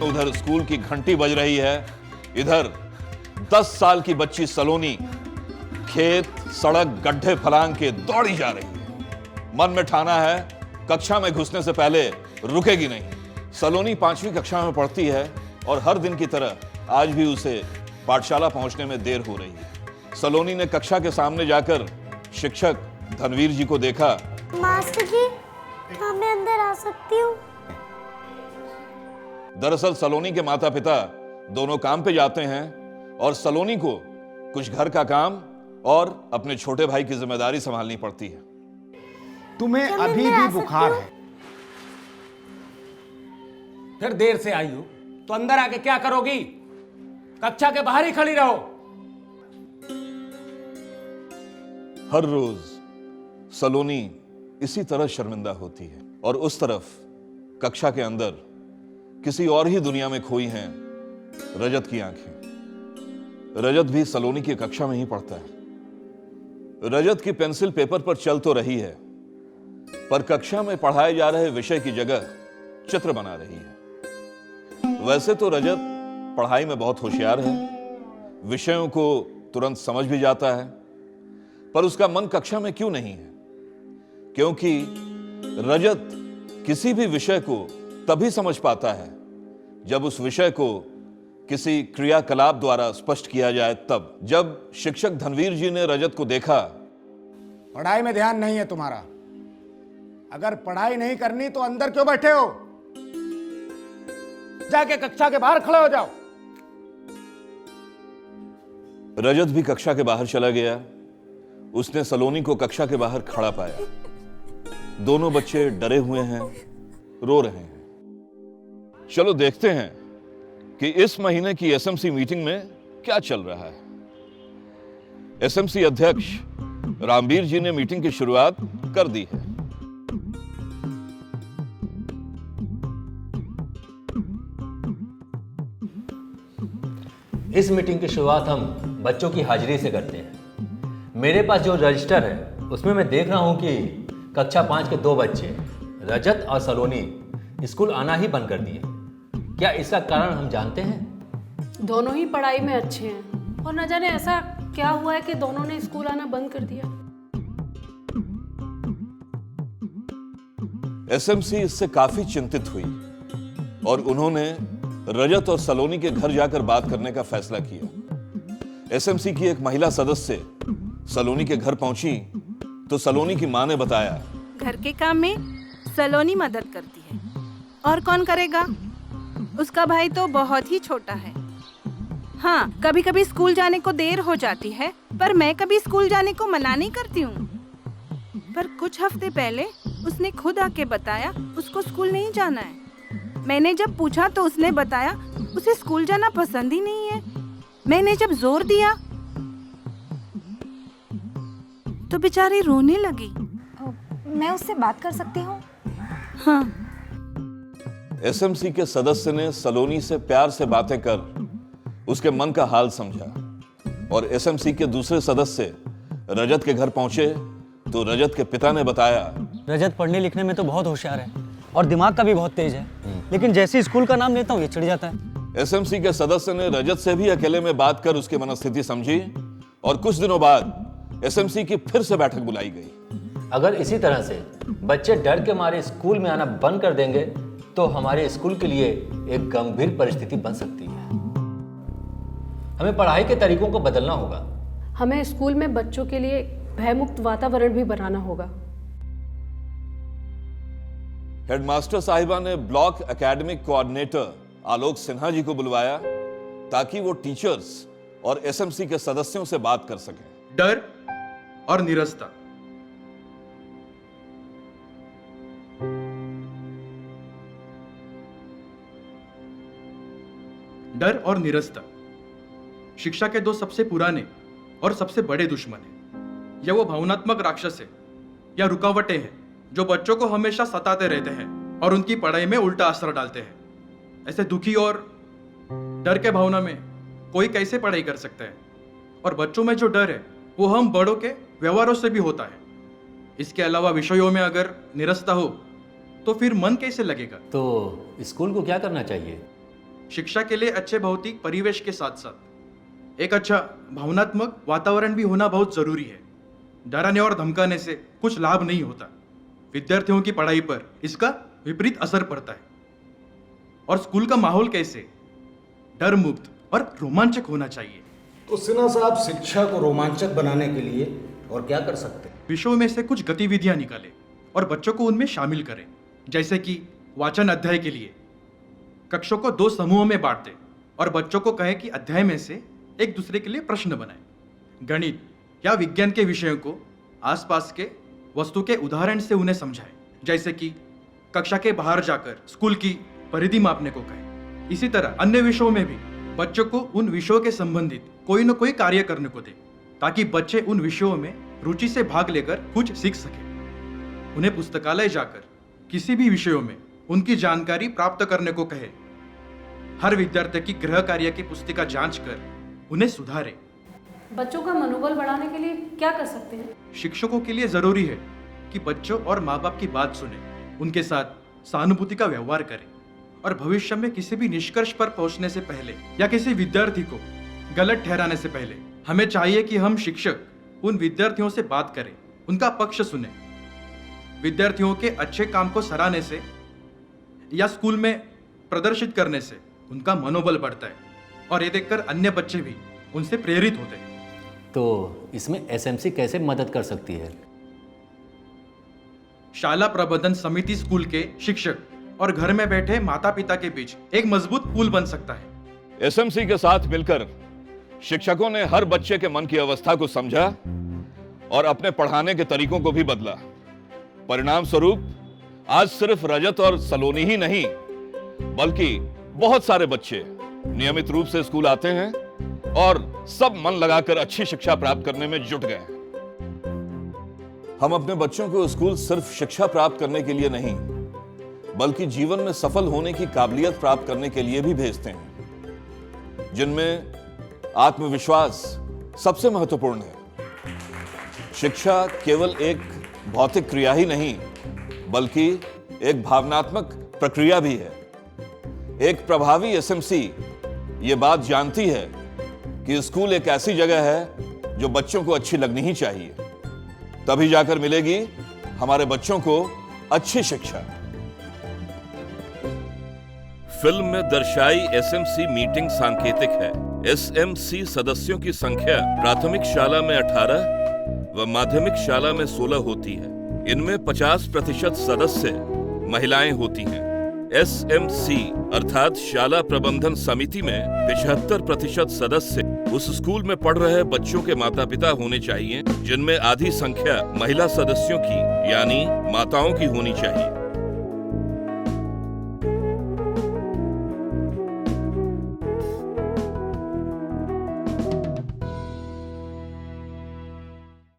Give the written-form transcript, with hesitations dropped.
उधर स्कूल की घंटी बज रही है, इधर 10 साल की बच्ची सलोनी खेत, सड़क, गड्ढे फलांग के दौड़ी जा रही है। मन में ठाना है कक्षा में घुसने से पहले रुकेगी नहीं। सलोनी 5वीं कक्षा में पढ़ती है और हर दिन की तरह आज भी उसे पाठशाला पहुंचने में देर हो रही है। सलोनी ने कक्षा के सामने जाकर शिक्षक धनवीर जी को देखा। मास्टर जी, मैं अंदर आ सकती हूँ? दरअसल सलोनी के माता पिता दोनों काम पे जाते हैं और सलोनी को कुछ घर का काम और अपने छोटे भाई की जिम्मेदारी संभालनी पड़ती है। तुम्हें अभी भी बुखार है? फिर देर से आई हो तो अंदर आके क्या करोगी? कक्षा के बाहर ही खड़ी रहो। हर रोज सलोनी इसी तरह शर्मिंदा होती है और उस तरफ कक्षा के अंदर किसी और ही दुनिया में खोई हैं रजत की आंखें। रजत भी सलोनी की कक्षा में ही पढ़ता है। रजत की पेंसिल पेपर पर चल तो रही है, पर कक्षा में पढ़ाए जा रहे विषय की जगह चित्र बना रही है। वैसे तो रजत पढ़ाई में बहुत होशियार है, विषयों को तुरंत समझ भी जाता है, पर उसका मन कक्षा में क्यों नहीं है? क्योंकि रजत किसी भी विषय को तभी समझ पाता है जब उस विषय को किसी क्रियाकलाप द्वारा स्पष्ट किया जाए तब। जब शिक्षक धनवीर जी ने रजत को देखा, पढ़ाई में ध्यान नहीं है तुम्हारा। अगर पढ़ाई नहीं करनी तो अंदर क्यों बैठे हो? जाके कक्षा के बाहर खड़े हो जाओ। रजत भी कक्षा के बाहर चला गया। उसने सलोनी को कक्षा के बाहर खड़ा पाया। दोनों बच्चे डरे हुए हैं, रो रहे हैं। चलो देखते हैं कि इस महीने की एसएमसी मीटिंग में क्या चल रहा है। एसएमसी अध्यक्ष रामवीर जी ने मीटिंग की शुरुआत कर दी है। इस मीटिंग की शुरुआत हम बच्चों की हाजिरी से करते हैं। मेरे पास जो रजिस्टर है उसमें मैं देख रहा हूं कि कक्षा 5 के 2 बच्चे रजत और सलोनी स्कूल आना ही बंद कर दिए। क्या इसका कारण हम जानते हैं? दोनों ही पढ़ाई में अच्छे हैं और न जाने ऐसा क्या हुआ है कि दोनों ने स्कूल आना बंद कर दिया। एसएमसी इससे काफी चिंतित हुई और उन्होंने रजत और सलोनी के घर जाकर बात करने का फैसला किया। एसएमसी की एक महिला सदस्य सलोनी के घर पहुंची तो सलोनी की मां ने बताया, घर के काम में सलोनी मदद करती है और कौन करेगा? उसका भाई तो बहुत ही छोटा है। हाँ, कभी कभी स्कूल जाने को देर हो जाती है, पर मैं कभी स्कूल जाने को मना नहीं करती हूँ। पर कुछ हफ्ते पहले उसने खुद आके बताया उसको स्कूल नहीं जाना है। मैंने जब पूछा तो उसने बताया उसे स्कूल जाना पसंद ही नहीं है। मैंने जब जोर दिया तो बेचारी रोने लगी। मैं उससे बात कर सकती हूँ? हाँ। एसएमसी के सदस्य ने सलोनी से प्यार से बातें कर उसके मन का हाल समझा और एसएमसी के दूसरे सदस्य रजत के घर पहुंचे तो रजत के पिता ने बताया, रजत पढ़ने लिखने में तो बहुत होशियार है और दिमाग का भी बहुत तेज है, लेकिन जैसे ही स्कूल का नाम लेता हूँ ये चिढ़ जाता है। एसएमसी के सदस्य ने रजत से भी अकेले में बात कर उसकी मनस्थिति समझी और कुछ दिनों बाद एसएमसी की फिर से बैठक बुलाई गई। अगर इसी तरह से बच्चे डर के मारे स्कूल में आना बंद कर देंगे तो हमारे स्कूल के लिए एक गंभीर परिस्थिति बन सकती है। हमें पढ़ाई के तरीकों को बदलना होगा। हमें स्कूल में बच्चों के लिए भयमुक्त वातावरण भी बनाना होगा। हेडमास्टर साहिबा ने ब्लॉक एकेडमिक कोऑर्डिनेटर आलोक सिन्हा जी को बुलवाया ताकि वो टीचर्स और एसएमसी के सदस्यों से बात कर सकें। डर और निरस्ता। डर और निरस्ता शिक्षा के 2 सबसे पुराने और सबसे बड़े दुश्मन हैं। यह वो भावनात्मक राक्षस है या रुकावटें हैं जो बच्चों को हमेशा सताते रहते हैं और उनकी पढ़ाई में उल्टा असर डालते हैं। ऐसे दुखी और डर के भावना में कोई कैसे पढ़ाई कर सकता है? और बच्चों में जो डर है वो हम बड़ों के व्यवहारों से भी होता है। इसके अलावा विषयों में अगर निरस्ता हो तो फिर मन कैसे लगेगा? तो स्कूल को क्या करना चाहिए? शिक्षा के लिए अच्छे भौतिक परिवेश के साथ साथ एक अच्छा भावनात्मक वातावरण भी होना बहुत जरूरी है। डराने और धमकाने से कुछ लाभ नहीं होता। विद्यार्थियों की पढ़ाई पर इसका विपरीत असर पड़ता है। और स्कूल का माहौल कैसे डर मुक्त और रोमांचक होना चाहिए। तो सिन्हा साहब, शिक्षा को रोमांचक बनाने के लिए और क्या कर सकते हैं? विषयों में से कुछ गतिविधियां निकालें और बच्चों को उनमें शामिल करें। जैसे कि वाचन अध्याय के लिए कक्षों को 2 समूहों में बांट दें और बच्चों को कहें कि अध्याय में से एक दूसरे के लिए प्रश्न बनाएं। गणित या विज्ञान के विषयों को आसपास के वस्तु के उदाहरण से उन्हें समझाएं। जैसे कि कक्षा के बाहर जाकर स्कूल की परिधि मापने को कहें। इसी तरह अन्य विषयों में भी बच्चों को उन विषयों के संबंधित कोई न कोई कार्य करने को दें, ताकि बच्चे उन विषयों में रुचि से भाग लेकर कुछ सीख सकें। उन्हें पुस्तकालय जाकर किसी भी विषयों में उनकी जानकारी प्राप्त करने को कहें। हर विद्यार्थी की गृह कार्य की पुस्तिका जांच कर उन्हें सुधारें। बच्चों का मनोबल बढ़ाने के लिए क्या कर सकते हैं? शिक्षकों के लिए जरूरी है कि बच्चों और माँ बाप की बात सुने, उनके साथ सहानुभूति का व्यवहार करें और भविष्य में किसी भी निष्कर्ष पर पहुंचने से पहले या किसी विद्यार्थी को गलत ठहराने से पहले हमें चाहिए कि हम शिक्षक उन विद्यार्थियों से बात करें, उनका पक्ष सुने। विद्यार्थियों के अच्छे काम को सराहने से या स्कूल में प्रदर्शित करने से उनका मनोबल बढ़ता है और ये देखकर अन्य बच्चे भी उनसे प्रेरित होते हैं। तो इसमें एसएमसी कैसे मदद कर सकती है? शाला प्रबंधन समिति स्कूल के शिक्षक और घर में बैठे माता पिता के बीच एक मजबूत पुल बन सकता है। एसएमसी के साथ मिलकर शिक्षकों ने हर बच्चे के मन की अवस्था को समझा और अपने पढ़ाने के तरीकों को भी बदला। परिणाम स्वरूप आज सिर्फ रजत और सलोनी ही नहीं, बल्कि बहुत सारे बच्चे नियमित रूप से स्कूल आते हैं और सब मन लगाकर अच्छी शिक्षा प्राप्त करने में जुट गए। हम अपने बच्चों को स्कूल सिर्फ शिक्षा प्राप्त करने के लिए नहीं, बल्कि जीवन में सफल होने की काबिलियत प्राप्त करने के लिए भी भेजते हैं, जिनमें आत्मविश्वास सबसे महत्वपूर्ण है। शिक्षा केवल एक भौतिक क्रिया ही नहीं, बल्कि एक भावनात्मक प्रक्रिया भी है। एक प्रभावी एसएमसी ये बात जानती है कि स्कूल एक ऐसी जगह है जो बच्चों को अच्छी लगनी ही चाहिए, तभी जाकर मिलेगी हमारे बच्चों को अच्छी शिक्षा। फिल्म में दर्शाई एसएमसी मीटिंग सांकेतिक है। एसएमसी सदस्यों की संख्या प्राथमिक शाला में 18 व माध्यमिक शाला में 16 होती है। इनमें 50% सदस्य महिलाएं होती हैं। एसएमसी अर्थात शाला प्रबंधन समिति में 75% सदस्य उस स्कूल में पढ़ रहे बच्चों के माता पिता होने चाहिए, जिनमें आधी संख्या महिला सदस्यों की यानी माताओं की होनी चाहिए।